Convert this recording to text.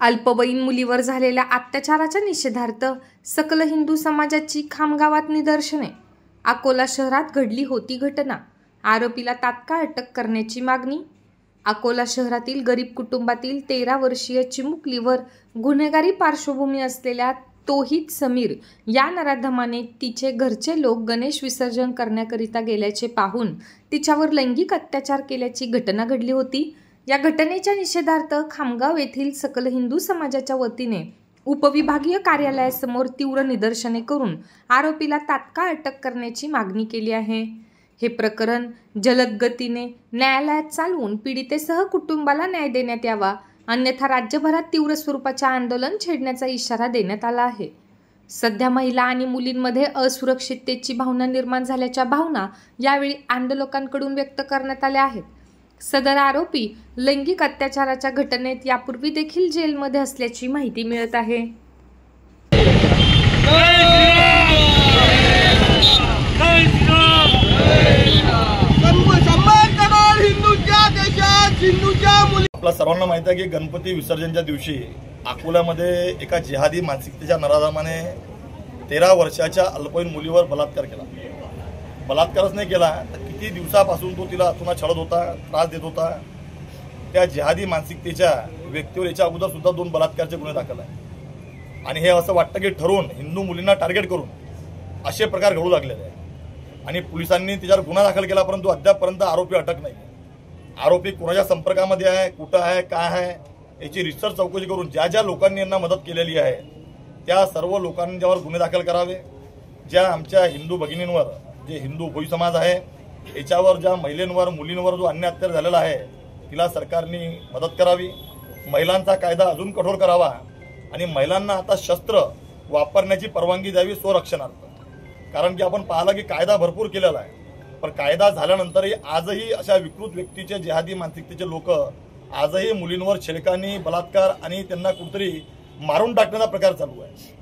अल्पवयीन मुलीवर झालेल्या अत्याचाराच्या निषेधार्थ सकल हिंदू समाजाची खामगावात निदर्शने। अकोला शहरात घडली होती घटना। आरोपीला तात्काळ अटक करण्याची मागणी। अकोला शहरातील गरीब कुटुंबातील 13 वर्षीय चिमुकलीवर गुन्हेगारी पार्श्वभूमी असलेल्या तौहीद समीर या नराधमाने तिचे घरचे लोक गणेश विसर्जन करण्याकरिता गेल्याचे पाहून तिच्यावर लैंगिक अत्याचार केल्याची घटना घडली होती। या घटनेच्या निषेधार्थ खामगाव येथील सकल हिंदू समाजाच्या वतीने उपविभागीय कार्यालयासमोर तीव्र निदर्शने करून आरोपीला तात्काळ अटक करण्याची मागणी केली आहे। हे प्रकरण जलद गतीने न्यायालयात चालवून पीडितेसह कुटुंबाला न्याय देण्यात यावा, अन्यथा राज्यभरात तीव्र स्वरूपाचे आंदोलन छेडण्याचा इशारा देण्यात आला आहे। सध्या महिला आणि मुलींमध्ये असुरक्षिततेची भावना निर्माण झाल्याच्या भावना यावेळी आंदोलकांकडून व्यक्त करण्यात आल्या आहेत। सदर आरोपी लैंगिक अत्याचाराच्या घटनेत यापूर्वी देखील जेलमध्ये असल्याची माहिती मिळत आहे। आपल्या सर्वांना माहिती आहे की गणपती विसर्जनच्या दिवशी अकोल्यामध्ये एका जिहादी मानसिकतेच्या नराधमाने 13 वर्षाच्या अल्पवयीन मुलीवर बलात्कार केला। बलात्कारच नाही केला तर किती दिवसापासून तो तिला अतुना छळत होता, त्रास देत होता। त्या जिहादी मानसिकतेच्या व्यक्तीवर याच्या अगोदर सुद्धा 2 बलात्कारचे गुन्हे दाखल आहे आणि हे असं वाटतं की ठरवून हिंदू मुलींना टार्गेट करून असे प्रकार घडू लागलेले आहे आणि पोलिसांनी तिच्यावर गुन्हा दाखल केला, परंतु अद्यापपर्यंत आरोपी अटक नाही। आरोपी कोणाच्या संपर्कामध्ये आहे, कुठं आहे, काय आहे याची रिसर्च चौकशी करून ज्या ज्या लोकांनी यांना मदत केलेली आहे त्या सर्व लोकांच्यावर गुन्हे दाखल करावे। ज्या आमच्या हिंदू भगिनींवर, जे हिंदू भोई समाज आहे याच्यावर, ज्या महिलांवर मुलींवर जो अन्याय अत्याचार झालेला आहे तिला सरकारने मदत करावी। महिलांचा कायदा अजून कठोर करावा आणि महिलांना आता शस्त्र वापरण्याची परवानगी द्यावी स्वरक्षणार्थ। कारण की आपण पाहिलं की कायदा भरपूर केलेला आहे, पण कायदा झाल्यानंतरही आजही अशा विकृत व्यक्तीचे, जिहादी मानसिकतेचे लोक आजही मुलींवर छेडखानी, बलात्कार आणि त्यांना कुठेतरी मारून टाकण्याचा प्रकार चालू आहे।